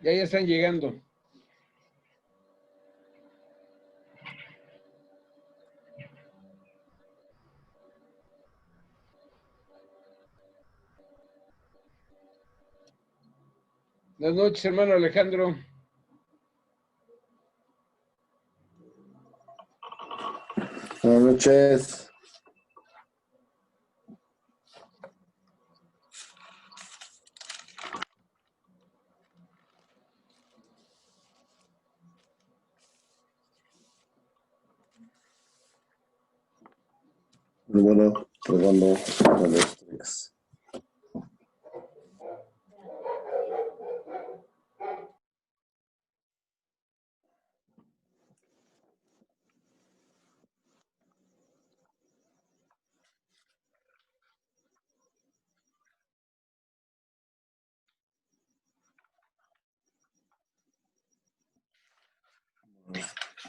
Ya están llegando. Buenas noches, hermano Alejandro. Buenas noches. Bueno, probando con los tres.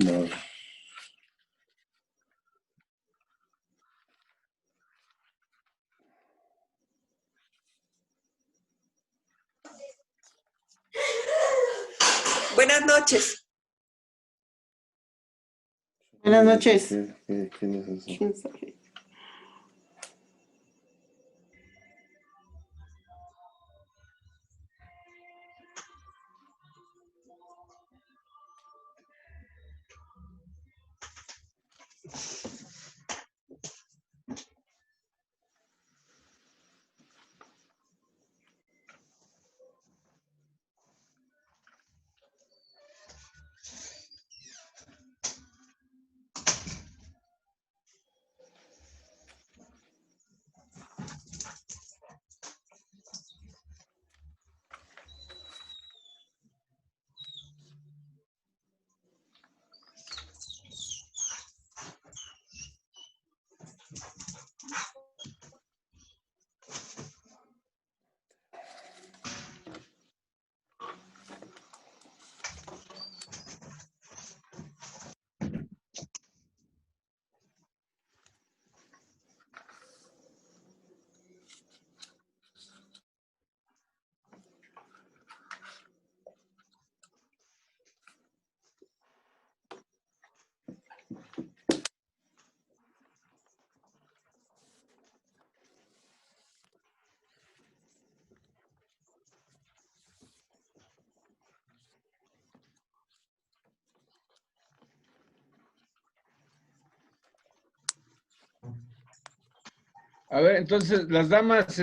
No. Buenas noches. Buenas noches. ¿Quién es ese? ¿Quién sabe? A ver, entonces, ¿las damas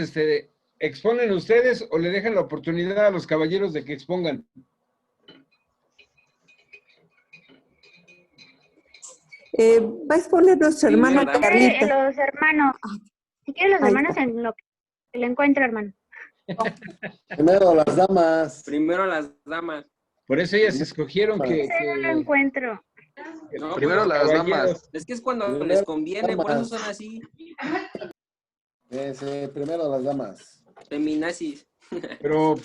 exponen ustedes o le dejan la oportunidad a los caballeros de que expongan? Va a exponer nuestra hermana Carlita. Los hermanos. Si quieren los Ahí hermanos está. en lo que le encuentro, hermano. Primero las damas. Primero las damas. Por eso ellas escogieron que No lo encuentro. No, Primero los las caballeros. damas. Es que es cuando Primero les conviene, por eso damas. son así. Primero las damas. Feminazis. Pero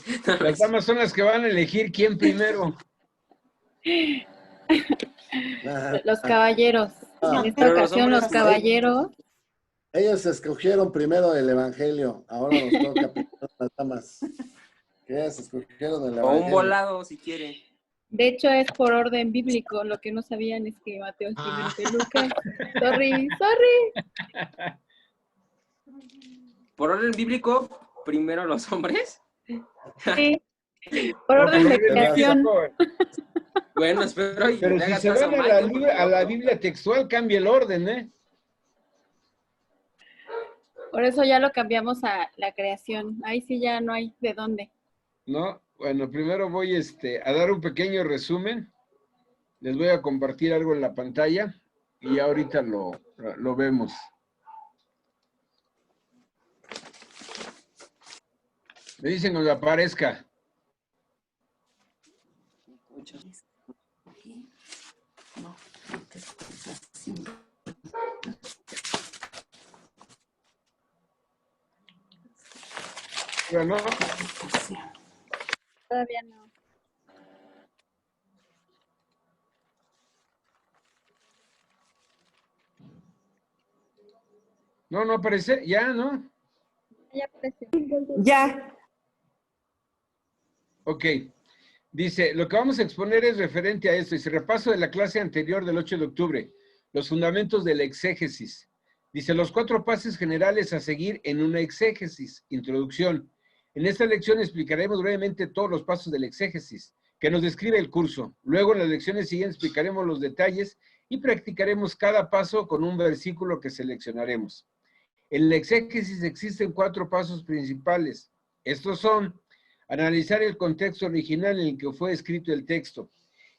las damas son las que van a elegir quién primero. Los caballeros. En esta Pero los ocasión, hombres los no. caballeros. Ellos escogieron primero el evangelio. Ahora nos toca primero las damas. Que ellas escogieron el O evangelio. un volado, si quieren. De hecho, es por orden bíblico. Lo que no sabían es que Mateo es primero que Lucas. Sorry. Por orden bíblico, primero los hombres. Sí. Por orden de creación. Bueno, espero y Pero le si hagas se caso van a Mike, porque a la luego- Biblia textual, cambia el orden, ¿eh? Por eso ya lo cambiamos a la creación. Ahí sí ya no hay de dónde. No, bueno, primero voy a dar un pequeño resumen. Les voy a compartir algo en la pantalla y ahorita lo vemos. Me dicen cuando aparezca. Pero no, Todavía no. No, no aparece. Ya, ¿no? Ya apareció. Ya. Ok. Dice, lo que vamos a exponer es referente a esto. Dice, repaso de la clase anterior del 8 de octubre. Los fundamentos de la exégesis. Dice, los 4 pasos generales a seguir en una exégesis. Introducción. En esta lección explicaremos brevemente todos los pasos de la exégesis, que nos describe el curso. Luego, en las lecciones siguientes, explicaremos los detalles y practicaremos cada paso con un versículo que seleccionaremos. En la exégesis existen 4 pasos principales. Estos son: analizar el contexto original en el que fue escrito el texto.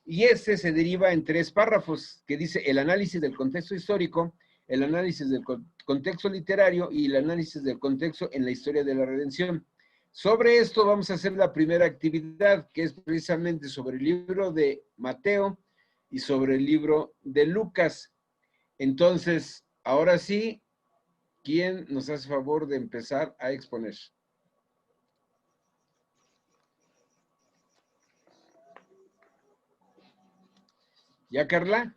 Y este se deriva en 3 párrafos, que dice el análisis del contexto histórico, el análisis del contexto literario y el análisis del contexto en la historia de la redención. Sobre esto vamos a hacer la primera actividad, que es precisamente sobre el libro de Mateo y sobre el libro de Lucas. Entonces, ahora sí, ¿quién nos hace favor de empezar a exponer? ¿Ya, Carla?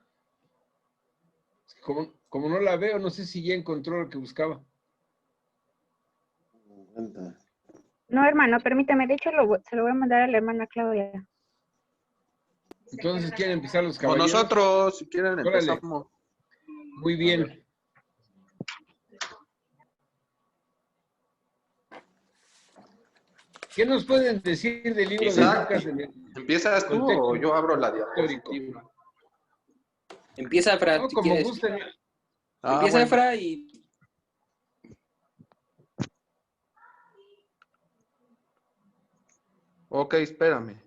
Como no la veo, no sé si ya encontró lo que buscaba. No, hermano, permítame. De hecho, se lo voy a mandar a la hermana Claudia. Entonces, ¿quieren empezar los O caballeros? nosotros, si quieren, Órale. empezamos. Muy bien. ¿Qué nos pueden decir del libro Isaac, de Lucas? ¿empiezas tú o yo abro la diapositiva? Empieza, Efra, No, si como quieres. gusten. Empieza, bueno. Efra, y Ok, espérame.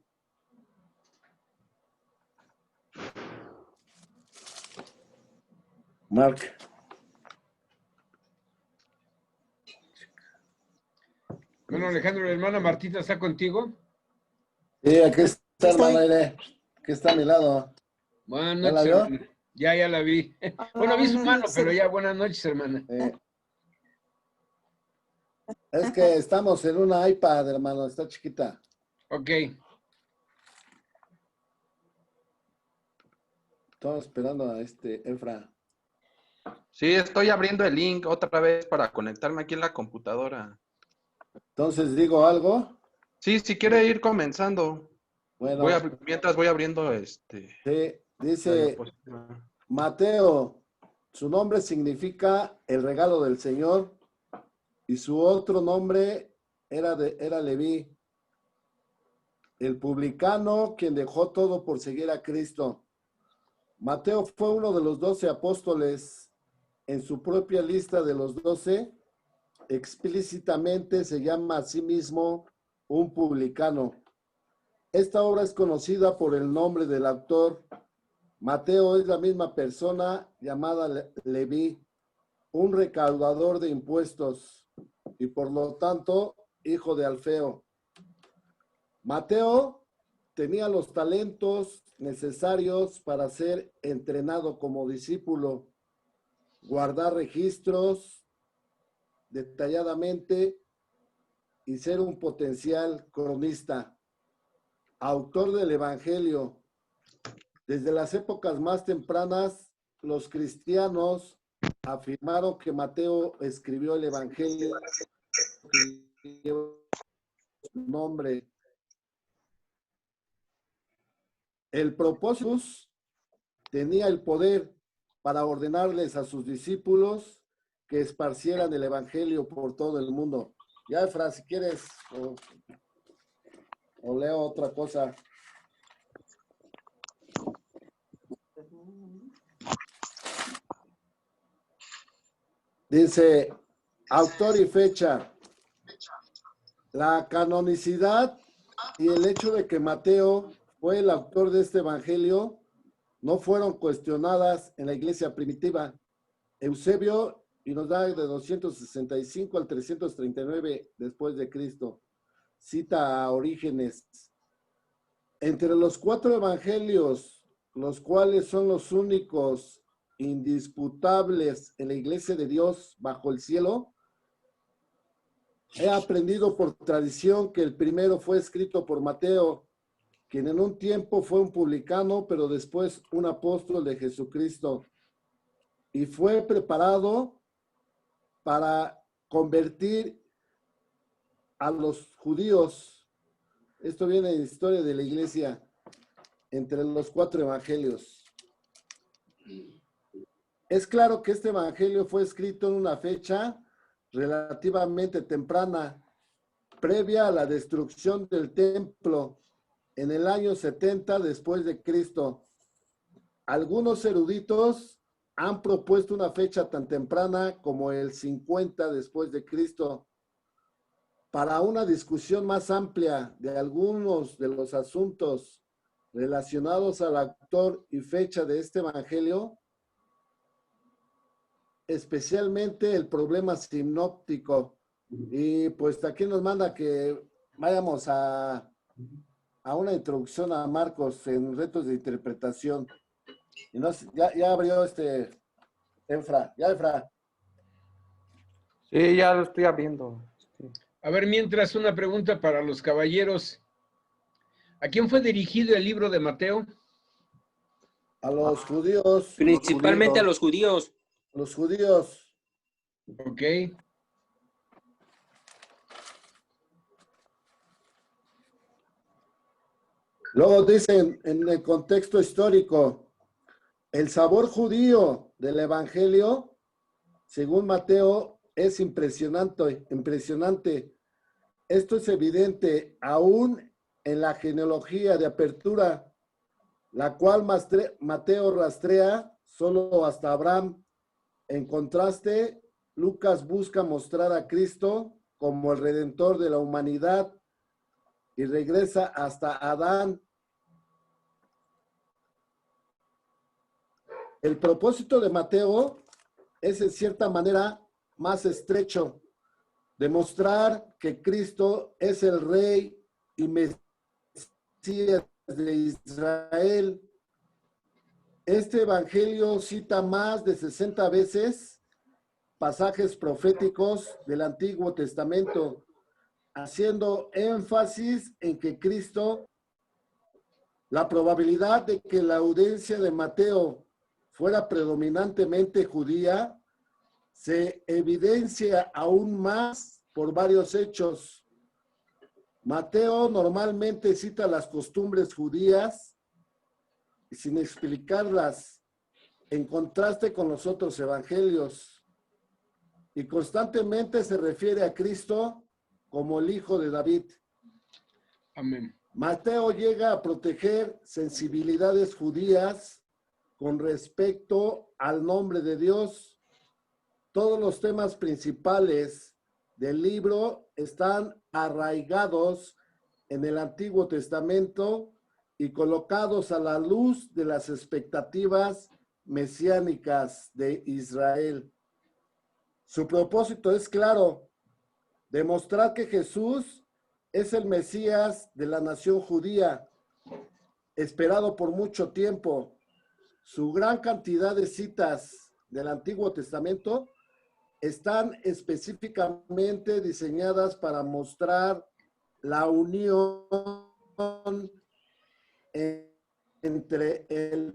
Mark. Bueno, Alejandro, la hermana Martita está contigo. Sí, aquí está, hermana Aire. Aquí está a mi lado. Buenas ¿Ya la noches, vio? hermana. Ya la vi. Bueno, vi su mano, pero ya, buenas noches, hermana. Es que estamos en una iPad, hermano. Está chiquita. Ok. Estamos esperando a Efra. Sí, estoy abriendo el link otra vez para conectarme aquí en la computadora. Entonces, ¿digo algo? Sí, si quiere ir comenzando. Bueno, Mientras voy abriendo sí, la dice diapositiva. Mateo, su nombre significa el regalo del Señor y su otro nombre era Leví, el publicano quien dejó todo por seguir a Cristo. Mateo fue uno de los 12 apóstoles. En su propia lista de los 12, explícitamente se llama a sí mismo un publicano. Esta obra es conocida por el nombre del autor. Mateo es la misma persona llamada Leví, un recaudador de impuestos y por lo tanto hijo de Alfeo. Mateo tenía los talentos necesarios para ser entrenado como discípulo, guardar registros detalladamente y ser un potencial cronista, autor del Evangelio. Desde las épocas más tempranas, los cristianos afirmaron que Mateo escribió el Evangelio que lleva su nombre. El propósito tenía el poder para ordenarles a sus discípulos que esparcieran el Evangelio por todo el mundo. Ya, Efra, si quieres, o leo otra cosa. Dice, autor y fecha. La canonicidad y el hecho de que Mateo fue el autor de este evangelio no fueron cuestionadas en la iglesia primitiva. Eusebio, y nos da de 265 al 339 después de Cristo, cita a Orígenes. Entre los 4 evangelios, los cuales son los únicos indisputables en la iglesia de Dios bajo el cielo, he aprendido por tradición que el primero fue escrito por Mateo, quien en un tiempo fue un publicano, pero después un apóstol de Jesucristo, y fue preparado para convertir a los judíos. Esto viene en historia de la iglesia entre los 4 evangelios. Es claro que este evangelio fue escrito en una fecha relativamente temprana, previa a la destrucción del templo, en el año 70 después de Cristo. Algunos eruditos han propuesto una fecha tan temprana como el 50 después de Cristo. Para una discusión más amplia de algunos de los asuntos relacionados al autor y fecha de este evangelio, especialmente el problema sinóptico. Y pues aquí nos manda que vayamos a una introducción a Marcos en retos de interpretación. Y no, ya abrió Efra. Sí, ya lo estoy abriendo. Sí. A ver, mientras una pregunta para los caballeros. ¿A quién fue dirigido el libro de Mateo? A los judíos. Principalmente a los judíos. Los judíos. Ok. Luego dicen en el contexto histórico, el sabor judío del evangelio, según Mateo, es impresionante. Esto es evidente aún en la genealogía de apertura, la cual Mateo rastrea solo hasta Abraham. En contraste, Lucas busca mostrar a Cristo como el redentor de la humanidad y regresa hasta Adán. El propósito de Mateo es en cierta manera más estrecho, demostrar que Cristo es el Rey y Mesías de Israel. Este evangelio cita más de 60 veces pasajes proféticos del Antiguo Testamento, haciendo énfasis en que Cristo, la probabilidad de que la audiencia de Mateo fuera predominantemente judía, se evidencia aún más por varios hechos. Mateo normalmente cita las costumbres judías sin explicarlas, en contraste con los otros evangelios, y constantemente se refiere a Cristo como el Hijo de David. Amén. Mateo llega a proteger sensibilidades judías con respecto al nombre de Dios. Todos los temas principales del libro están arraigados en el Antiguo Testamento y colocados a la luz de las expectativas mesiánicas de Israel. Su propósito es claro: demostrar que Jesús es el Mesías de la nación judía, esperado por mucho tiempo. Su gran cantidad de citas del Antiguo Testamento están específicamente diseñadas para mostrar la unión entre el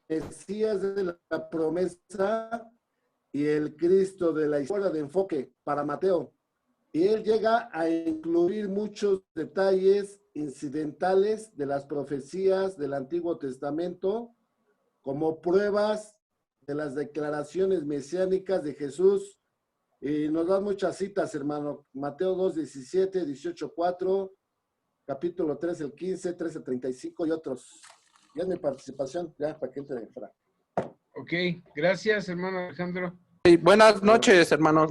Mesías de la promesa y el Cristo de la historia de enfoque para Mateo. Y él llega a incluir muchos detalles incidentales de las profecías del Antiguo Testamento como pruebas de las declaraciones mesiánicas de Jesús. Y nos dan muchas citas, hermano. Mateo 2, 17, 18, 4, capítulo 3, el 15, 13, 35 y otros. Ya es mi participación, ya para que entre de fuera. Ok, gracias, hermano Alejandro. Sí, buenas noches, hermanos.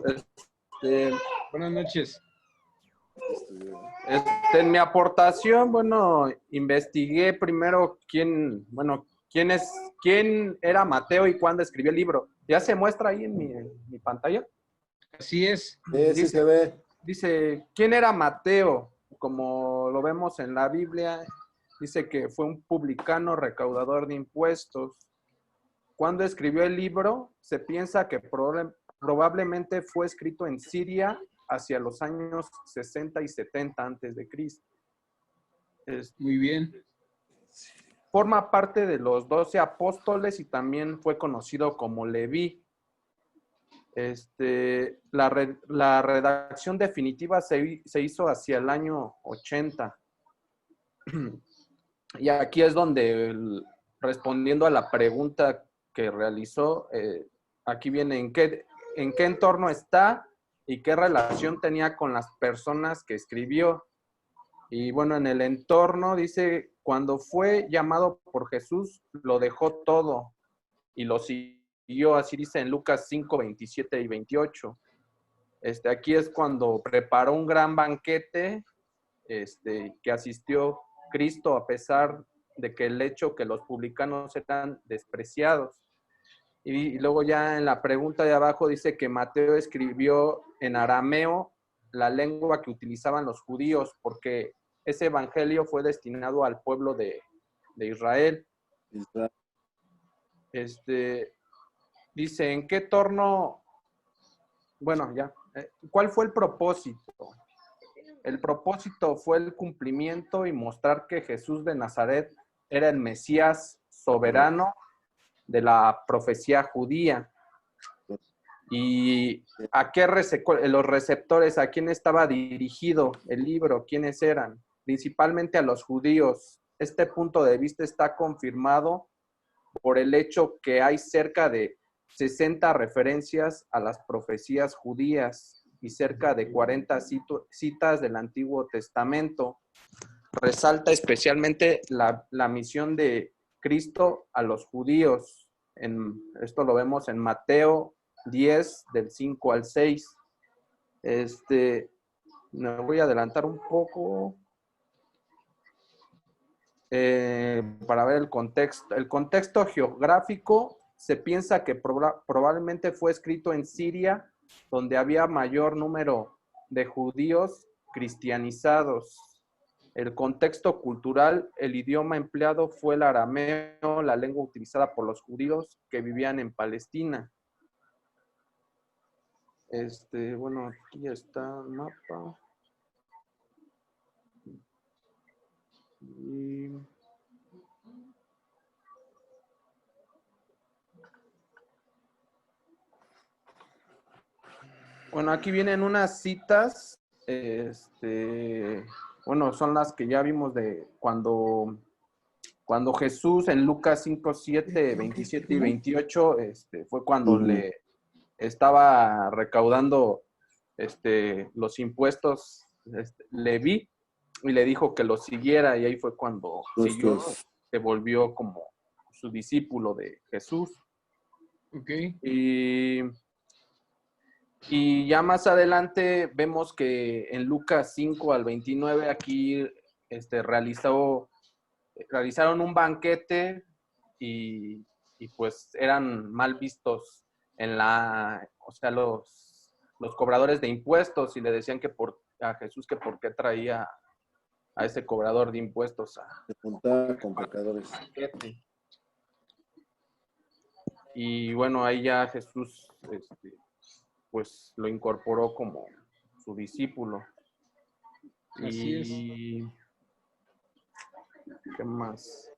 Buenas noches. En mi aportación, bueno, investigué primero quién era Mateo y cuándo escribió el libro. ¿Ya se muestra ahí en mi pantalla? Así es. Sí se ve. Dice, ¿quién era Mateo? Como lo vemos en la Biblia, dice que fue un publicano recaudador de impuestos. Cuando escribió el libro, se piensa que probablemente fue escrito en Siria hacia los años 60 y 70 antes de Cristo. Muy bien. Forma parte de los 12 apóstoles y también fue conocido como Leví. La redacción definitiva se hizo hacia el año 80. Y aquí es donde, respondiendo a la pregunta que realizó, aquí viene en qué entorno está y qué relación tenía con las personas que escribió. Y bueno, en el entorno dice, cuando fue llamado por Jesús, lo dejó todo y lo siguió, así dice en Lucas 5, 27 y 28. Aquí es cuando preparó un gran banquete, que asistió Cristo a pesar de que el hecho que los publicanos eran despreciados. Y luego ya en la pregunta de abajo dice que Mateo escribió en arameo, la lengua que utilizaban los judíos, porque ese evangelio fue destinado al pueblo de Israel. Dice, ¿en qué torno? Bueno, ya. ¿Cuál fue el propósito? El propósito fue el cumplimiento y mostrar que Jesús de Nazaret era el Mesías soberano de la profecía judía. ¿Y a qué los receptores, a quién estaba dirigido el libro? ¿Quiénes eran? Principalmente a los judíos. Este punto de vista está confirmado por el hecho que hay cerca de 60 referencias a las profecías judías y cerca de 40 citas del Antiguo Testamento. Resalta especialmente la misión de Cristo a los judíos. Esto lo vemos en Mateo 10, del 5 al 6. Me voy a adelantar un poco para ver el contexto. El contexto geográfico se piensa que probablemente fue escrito en Siria, donde había mayor número de judíos cristianizados. El contexto cultural, el idioma empleado fue el arameo, la lengua utilizada por los judíos que vivían en Palestina. Bueno, aquí está el mapa. Bueno, aquí vienen unas citas, bueno, son las que ya vimos de cuando Jesús en Lucas 5, 7, 27 y 28, fue cuando le estaba recaudando los impuestos, Leví, y le dijo que lo siguiera, y ahí fue cuando siguió, se volvió como su discípulo de Jesús. Ok. Y ya más adelante vemos que en Lucas 5 al 29 aquí realizaron un banquete y pues eran mal vistos o sea, los cobradores de impuestos, y le decían a Jesús que por qué traía a ese cobrador de impuestos Se juntaba con pecadores. Banquete. Y bueno, ahí ya Jesús pues lo incorporó como su discípulo. Así es. ¿Qué más?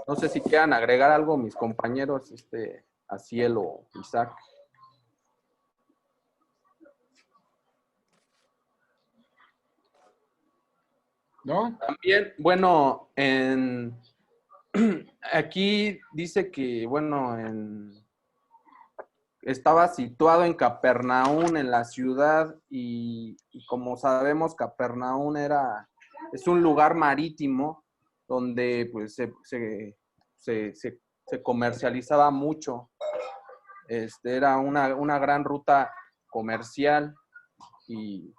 No sé si quieran agregar algo mis compañeros, Asiel o Isaac. ¿No? También, bueno, aquí dice que, bueno, estaba situado en Capernaum, en la ciudad, y como sabemos, Capernaum es un lugar marítimo donde pues se comercializaba mucho. Era una gran ruta comercial y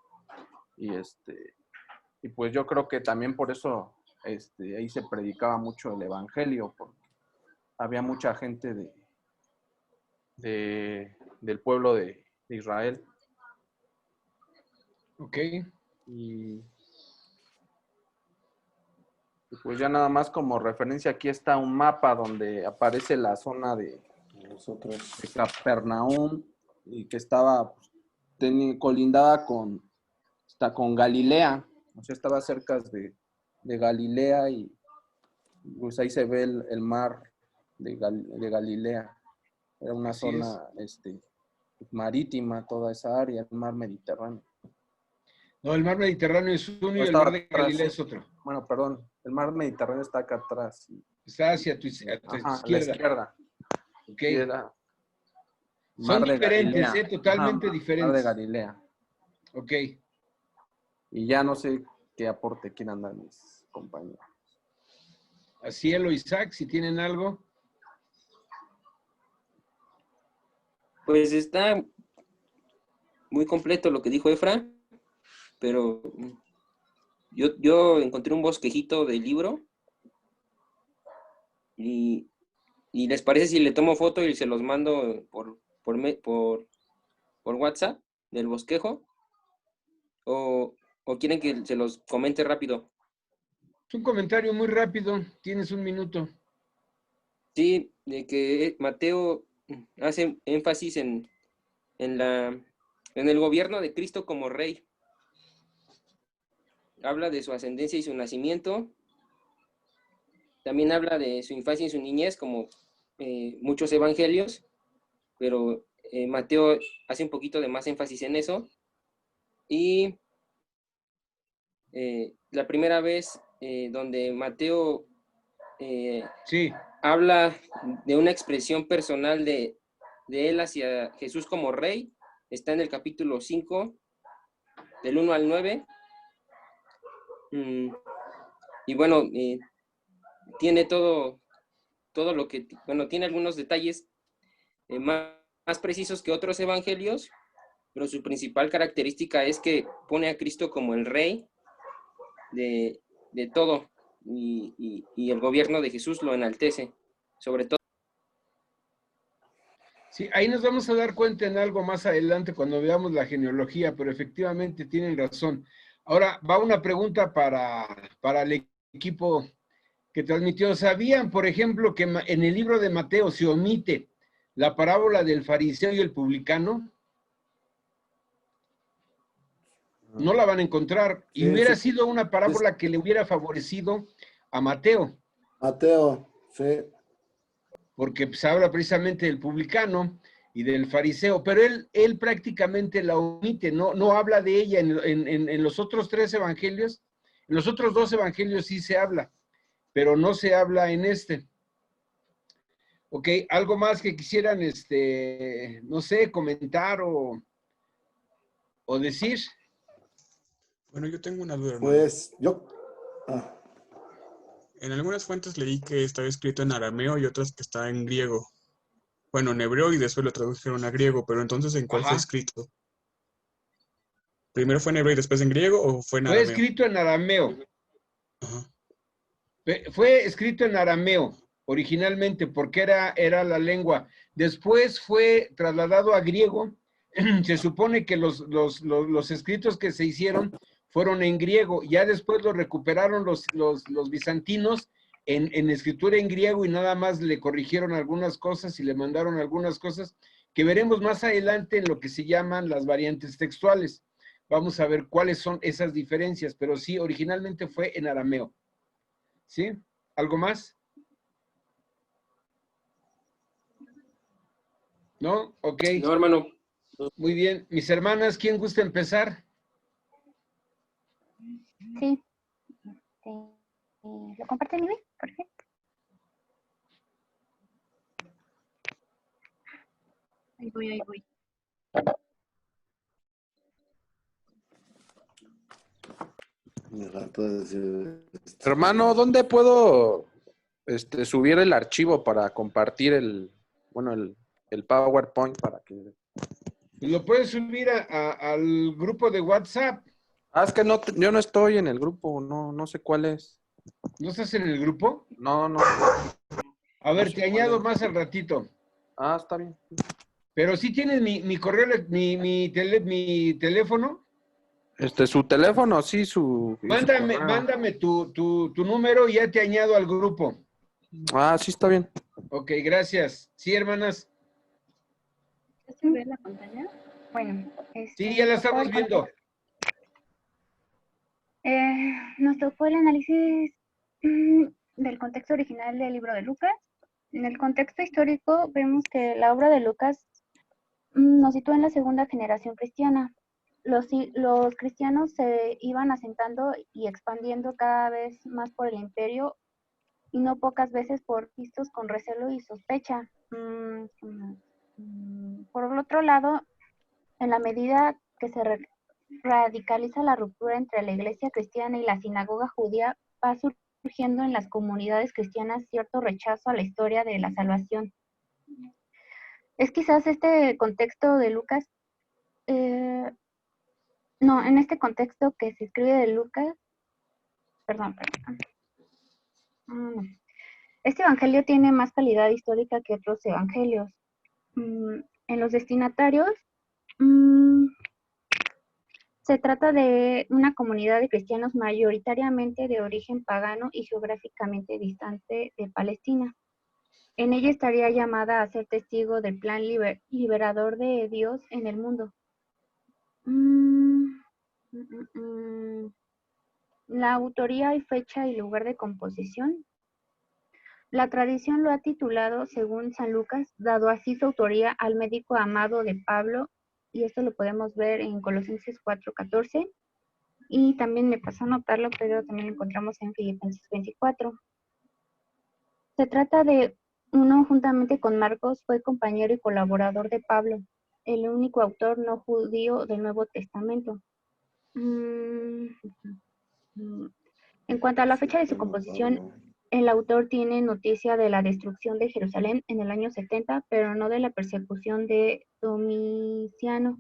pues yo creo que también por eso ahí se predicaba mucho el evangelio, porque había mucha gente del pueblo de Israel. Ok. Y pues ya nada más como referencia, aquí está un mapa donde aparece la zona de Capernaum, y que estaba colindada con Galilea, o sea, estaba cerca de Galilea, y pues ahí se ve el mar de Galilea. Era una Así zona marítima, toda esa área, el mar Mediterráneo. No, el mar Mediterráneo es uno y No, el estaba mar de atrás. Galilea es otro. Bueno, perdón, el mar Mediterráneo está acá atrás. Está hacia tu Ajá, a la izquierda. izquierda. Ok. Y era Son mar de diferentes, Galilea. totalmente Ajá, mar de diferentes. Galilea. Ok. Y ya no sé qué aporte quieran dar mis compañeros. A Cielo, Isaac, si tienen algo. Pues está muy completo lo que dijo Efra, pero yo encontré un bosquejito del libro y ¿les parece si le tomo foto y se los mando por WhatsApp del bosquejo? ¿O quieren que se los comente rápido? Es un comentario muy rápido. Tienes un minuto. Sí, de que Mateo hace énfasis en el gobierno de Cristo como rey. Habla de su ascendencia y su nacimiento. También habla de su infancia y su niñez, como muchos evangelios, pero Mateo hace un poquito de más énfasis en eso. Y la primera vez donde Mateo Sí. habla de una expresión personal de él hacia Jesús como rey, está en el capítulo 5, del 1 al 9. Y bueno, tiene todo lo que, bueno, tiene algunos detalles más precisos que otros evangelios, pero su principal característica es que pone a Cristo como el rey de todo, y el gobierno de Jesús lo enaltece, sobre todo. Sí, ahí nos vamos a dar cuenta en algo más adelante cuando veamos la genealogía, pero efectivamente tienen razón. Ahora va una pregunta para el equipo que transmitió. ¿Sabían, por ejemplo, que en el libro de Mateo se omite la parábola del fariseo y el publicano? No la van a encontrar. Y Sí, hubiera sí. sido una parábola que le hubiera favorecido a Mateo, Mateo, sí. porque pues, habla precisamente del publicano y del fariseo, pero él prácticamente la omite, no habla de ella en los otros 3 evangelios. En los otros 2 evangelios sí se habla, pero no se habla en este. Ok, algo más que quisieran, no sé, comentar o decir. Bueno, yo tengo una duda, hermano. Pues yo. Ah, En algunas fuentes leí que estaba escrito en arameo y otras que está en griego. Bueno, en hebreo y después lo tradujeron a griego, pero entonces ¿en cuál fue Ajá. escrito? ¿Primero fue en hebreo y después en griego o fue en Fue arameo? escrito en arameo. Ajá. Fue escrito en arameo originalmente porque era la lengua. Después fue trasladado a griego. Se supone que los escritos que se hicieron fueron en griego. Ya después lo recuperaron los bizantinos en escritura en griego y nada más le corrigieron algunas cosas y le mandaron algunas cosas que veremos más adelante en lo que se llaman las variantes textuales. Vamos a ver cuáles son esas diferencias, pero sí, originalmente fue en arameo. ¿Sí? ¿Algo más? ¿No? Ok. No, hermano. Muy bien. Mis hermanas, ¿quién gusta empezar? Sí. ¿Lo comparte el nivel? Por favor. Ahí voy, ahí voy. me faltó decir. Hermano, ¿dónde puedo subir el archivo para compartir el PowerPoint para que... Lo puedes subir al grupo de WhatsApp. Ah, es que yo no estoy en el grupo, no sé cuál es. ¿No estás en el grupo? No. A ver, No sé te cuál añado es. más al ratito. Ah, está bien. Pero sí tienes mi correo, mi teléfono. Su teléfono, sí, su correo. Mándame tu número y ya te añado al grupo. Ah, sí, está bien. Ok, gracias. Sí, hermanas. ¿Se ve la pantalla? Bueno, Sí, ya la nos tocó estamos el viendo. nos tocó el análisis del contexto original del libro de Lucas, En el contexto histórico vemos que la obra de Lucas nos sitúa en la segunda generación cristiana. Los cristianos se iban asentando y expandiendo cada vez más por el imperio y no pocas veces por vistos con recelo y sospecha. Por el otro lado, en la medida que se radicaliza la ruptura entre la iglesia cristiana y la sinagoga judía, va surgiendo en las comunidades cristianas cierto rechazo a la historia de la salvación. Es quizás este contexto de Lucas, en este contexto que se escribe de Lucas, perdón. Este evangelio tiene más calidad histórica que otros evangelios. En los destinatarios, se trata de una comunidad de cristianos mayoritariamente de origen pagano y geográficamente distante de Palestina. En ella estaría llamada a ser testigo del plan liberador de Dios en el mundo. La autoría y fecha y lugar de composición. La tradición lo ha titulado según San Lucas, dado así su autoría al médico amado de Pablo, y esto lo podemos ver en Colosenses 4:14, y también me pasó a anotarlo, pero también lo encontramos en Filipenses 24. Se trata de uno, juntamente con Marcos, fue compañero y colaborador de Pablo, el único autor no judío del Nuevo Testamento. En cuanto a la fecha de su composición, el autor tiene noticia de la destrucción de Jerusalén en el año 70, pero no de la persecución de Domiciano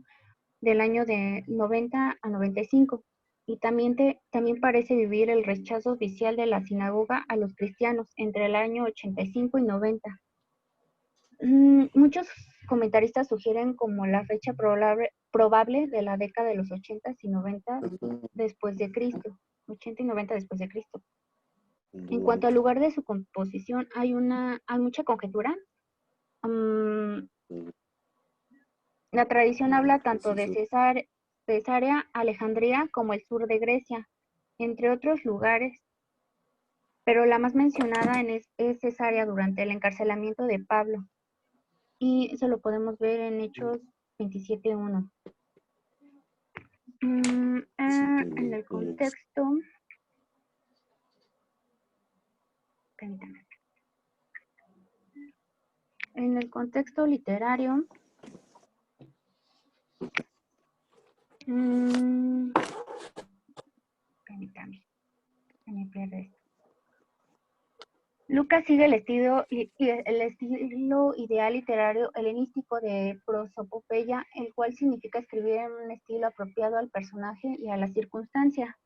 del año de 90 a 95. Y también parece vivir el rechazo oficial de la sinagoga a los cristianos entre el año 85 y 90. Muchos comentaristas sugieren como la fecha probable de la década de los 80 y 90 después de Cristo. 80 y 90 después de Cristo. En cuanto al lugar de su composición, hay mucha conjetura. La tradición habla tanto de Cesarea, Alejandría, como el sur de Grecia, entre otros lugares, pero la más mencionada es Cesarea durante el encarcelamiento de Pablo, y eso lo podemos ver en Hechos 27:1. En el contexto, permítame. En el contexto literario, permítame, se me pierde esto. Lucas sigue el estilo ideal literario helenístico de prosopopeya, el cual significa escribir en un estilo apropiado al personaje y a la circunstancia.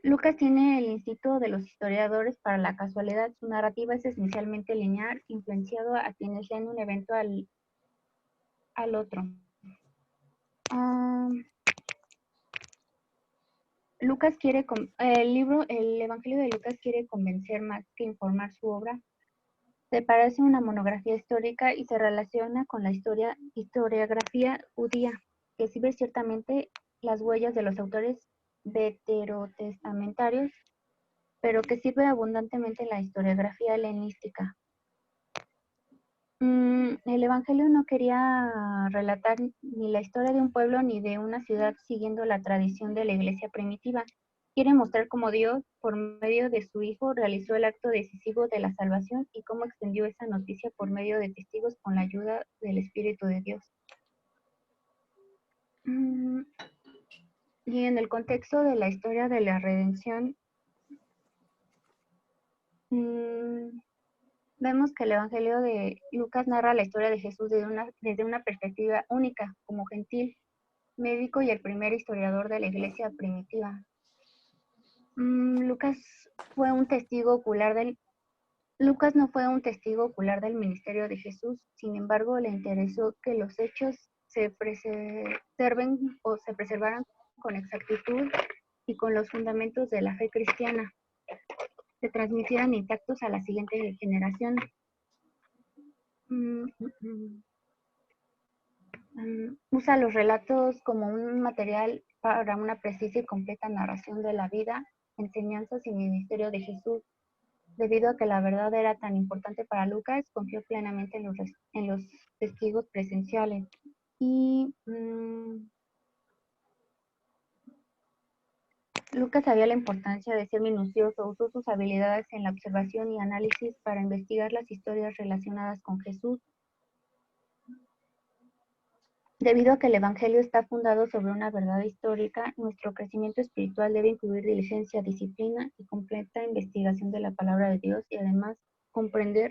Lucas tiene el instinto de los historiadores para la casualidad. Su narrativa es esencialmente lineal, influenciado a quienes leen un evento al otro. El Evangelio de Lucas quiere convencer más que informar. Su obra se parece a una monografía histórica y se relaciona con la historiografía judía, que exhibe ciertamente las huellas de los autores veterotestamentarios, pero que sirve abundantemente en la historiografía helenística. El Evangelio no quería relatar ni la historia de un pueblo ni de una ciudad siguiendo la tradición de la iglesia primitiva. Quiere mostrar cómo Dios, por medio de su Hijo, realizó el acto decisivo de la salvación y cómo extendió esa noticia por medio de testigos con la ayuda del Espíritu de Dios. Y en el contexto de la historia de la redención, vemos que el Evangelio de Lucas narra la historia de Jesús desde una perspectiva única, como gentil, médico y el primer historiador de la iglesia primitiva. Lucas no fue un testigo ocular del ministerio de Jesús, sin embargo, le interesó que los hechos se preservaran con exactitud y con los fundamentos de la fe cristiana, se transmitieran intactos a la siguiente generación. Usa los relatos como un material para una precisa y completa narración de la vida, enseñanzas y ministerio de Jesús. Debido a que la verdad era tan importante para Lucas, confió plenamente en los testigos presenciales. Y Lucas sabía la importancia de ser minucioso, usó sus habilidades en la observación y análisis para investigar las historias relacionadas con Jesús. Debido a que el Evangelio está fundado sobre una verdad histórica, nuestro crecimiento espiritual debe incluir diligencia, disciplina y completa investigación de la palabra de Dios y además comprender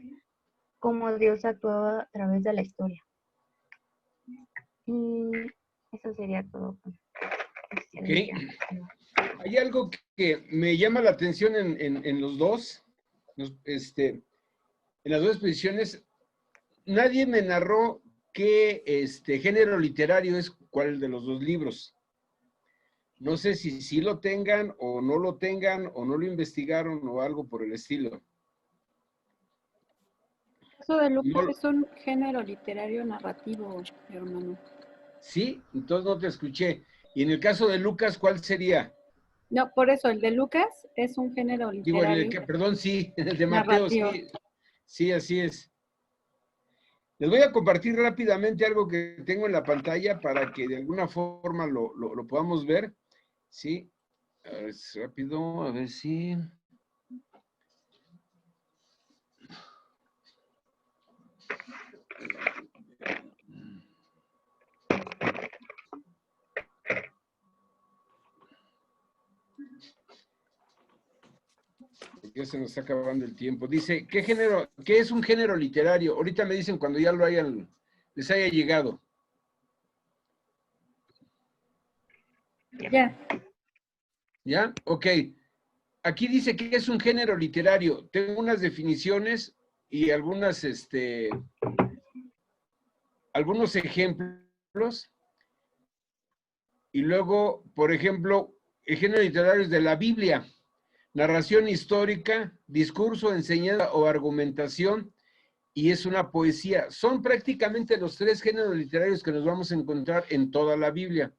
cómo Dios actuó a través de la historia. Y eso sería todo. Ok. Hay algo que me llama la atención en los dos, en las dos exposiciones. Nadie me narró qué género literario es cuál de los dos libros. No sé si sí lo tengan o no lo tengan o no lo investigaron o algo por el estilo. Eso de Lucas No, es un género literario narrativo, hermano. sí, entonces no te escuché. Y en el caso de Lucas, ¿cuál sería? No, por eso, el de Lucas es un género Digo, en el literario que, perdón, sí, en el de Mateo, narrativo. sí. Sí, así es. Les voy a compartir rápidamente algo que tengo en la pantalla para que de alguna forma lo podamos ver. Sí, a ver, rápido, a ver si... Ya se nos está acabando el tiempo. Dice, ¿qué es un género literario? Ahorita me dicen cuando ya les haya llegado. Ya. ¿Ya? Ok. Aquí dice que es un género literario. Tengo unas definiciones y algunos ejemplos. Y luego, por ejemplo, el género literario es de la Biblia. Narración histórica, discurso, enseñanza o argumentación, y es una poesía. Son prácticamente los tres géneros literarios que nos vamos a encontrar en toda la Biblia.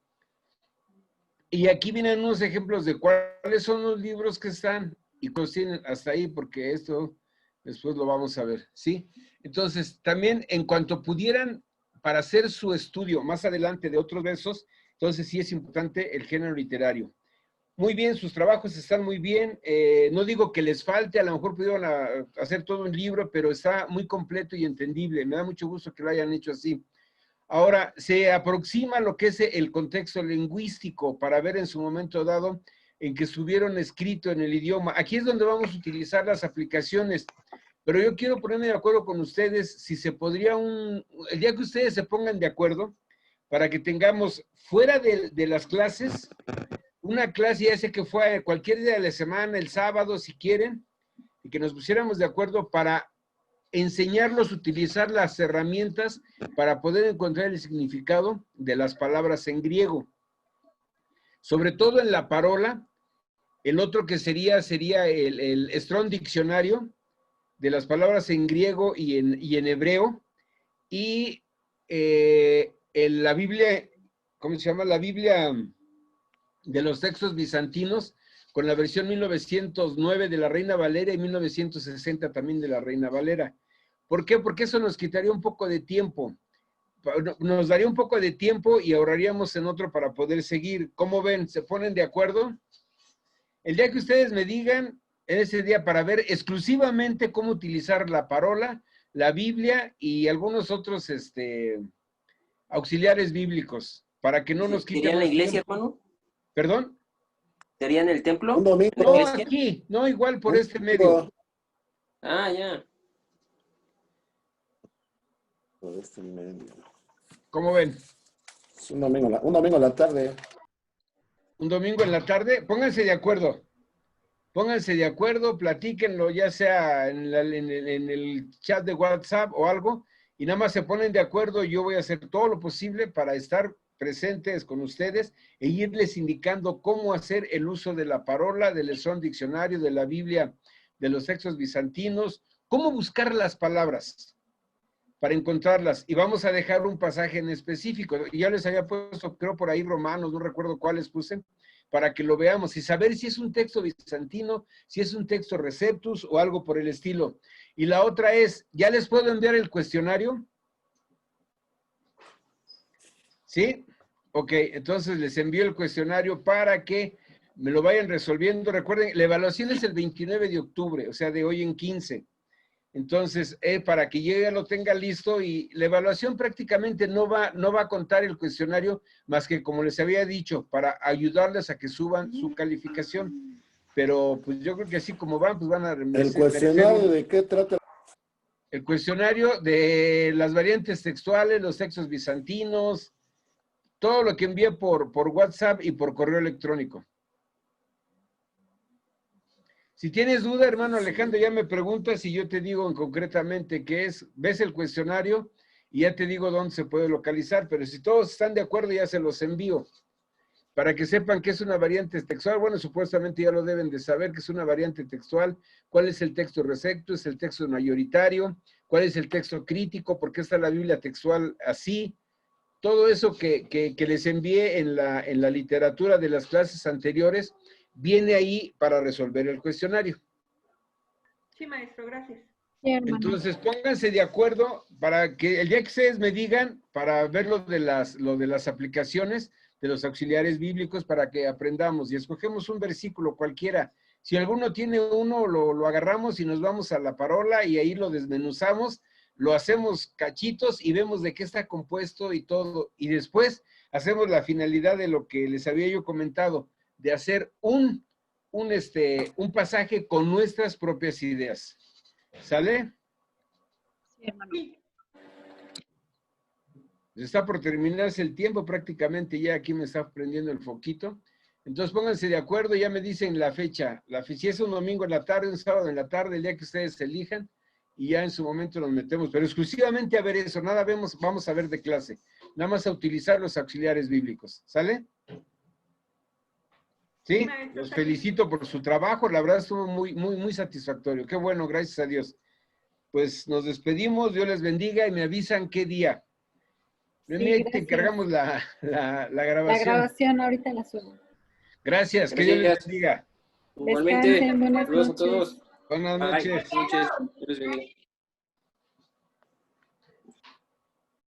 Y aquí vienen unos ejemplos de cuáles son los libros que están y tienen hasta ahí, porque esto después lo vamos a ver, ¿sí? Entonces, también en cuanto pudieran, para hacer su estudio más adelante de otros versos, entonces sí es importante el género literario. Muy bien, sus trabajos están muy bien. No digo que les falte, a lo mejor pudieron hacer todo un libro, pero está muy completo y entendible. Me da mucho gusto que lo hayan hecho así. Ahora, se aproxima lo que es el contexto lingüístico para ver en su momento dado en que estuvieron escritos en el idioma. Aquí es donde vamos a utilizar las aplicaciones, pero yo quiero ponerme de acuerdo con ustedes si se podría el día que ustedes se pongan de acuerdo, para que tengamos fuera de las clases, una clase ya sé que fue cualquier día de la semana, el sábado si quieren, y que nos pusiéramos de acuerdo para enseñarlos a utilizar las herramientas para poder encontrar el significado de las palabras en griego. Sobre todo en la parola, el otro que sería el Strong Diccionario de las palabras en griego y en hebreo, y la Biblia, ¿cómo se llama? La Biblia de los textos bizantinos, con la versión 1909 de la Reina Valera y 1960 también de la Reina Valera. ¿Por qué? Porque eso nos quitaría un poco de tiempo. Nos daría un poco de tiempo y ahorraríamos en otro para poder seguir. ¿Cómo ven? ¿Se ponen de acuerdo? El día que ustedes me digan, ese día para ver exclusivamente cómo utilizar la parola, la Biblia y algunos otros auxiliares bíblicos, para que no nos quiten ¿Sería en la más iglesia, tiempo. hermano? ¿Perdón? ¿Sería en el templo? Un domingo. ¿En la No, iglesia? aquí, no, igual por Un este domingo. medio. Ah, ya. Por este medio. ¿Cómo ven? Es un domingo en la tarde. Un domingo en la tarde, pónganse de acuerdo. Pónganse de acuerdo, platíquenlo, ya sea en el chat de WhatsApp o algo, y nada más se ponen de acuerdo. Yo voy a hacer todo lo posible para estar presentes con ustedes e irles indicando cómo hacer el uso de la parola, del Strong Diccionario, de la Biblia, de los textos bizantinos, cómo buscar las palabras para encontrarlas. Y vamos a dejar un pasaje en específico. Ya les había puesto, creo por ahí Romanos, no recuerdo cuáles puse, para que lo veamos y saber si es un texto bizantino, si es un texto Receptus o algo por el estilo. Y la otra es, ¿ya les puedo enviar el cuestionario? ¿Sí? Ok, entonces les envío el cuestionario para que me lo vayan resolviendo. Recuerden, la evaluación es el 29 de octubre, o sea, de hoy en 15. Entonces, para que yo ya lo tenga listo y la evaluación prácticamente no va a contar el cuestionario más que, como les había dicho, para ayudarles a que suban su calificación. Pero pues yo creo que así como van, pues van a... ¿El cuestionario de qué trata? El cuestionario de las variantes textuales, los textos bizantinos, todo lo que envié por WhatsApp y por correo electrónico. Si tienes duda, hermano Alejandro, ya me preguntas y yo te digo concretamente qué es. Ves el cuestionario y ya te digo dónde se puede localizar, pero si todos están de acuerdo ya se los envío. Para que sepan que es una variante textual, bueno, supuestamente ya lo deben de saber que es una variante textual, cuál es el texto recepto, es el texto mayoritario, cuál es el texto crítico, por qué está la Biblia textual así, todo eso que les envié en la literatura de las clases anteriores, viene ahí para resolver el cuestionario. Sí, maestro, gracias. Sí, hermano. Entonces, pónganse de acuerdo para que el día que ustedes me digan, para ver lo de las aplicaciones, de los auxiliares bíblicos, para que aprendamos y escogemos un versículo cualquiera. Si alguno tiene uno, lo agarramos y nos vamos a la parola y ahí lo desmenuzamos, lo hacemos cachitos y vemos de qué está compuesto y todo. Y después hacemos la finalidad de lo que les había yo comentado, de hacer un pasaje con nuestras propias ideas. ¿Sale? Sí, hermano. Está por terminarse el tiempo prácticamente, ya aquí me está prendiendo el foquito. Entonces pónganse de acuerdo, ya me dicen la fecha. Si es un domingo en la tarde, un sábado en la tarde, el día que ustedes elijan, y ya en su momento nos metemos. Pero exclusivamente a ver eso, nada vamos a ver de clase. Nada más a utilizar los auxiliares bíblicos. ¿Sale? Sí, los felicito por su trabajo, la verdad estuvo muy satisfactorio. Qué bueno, gracias a Dios. Pues nos despedimos, Dios les bendiga y me avisan qué día. Sí, te encargamos la grabación. La grabación ahorita la subo. Gracias, que Dios les bendiga. Igualmente, Descansen, buenas saludos a noches. todos. Buenas Bye. noches. Buenas noches. Dios les bendiga.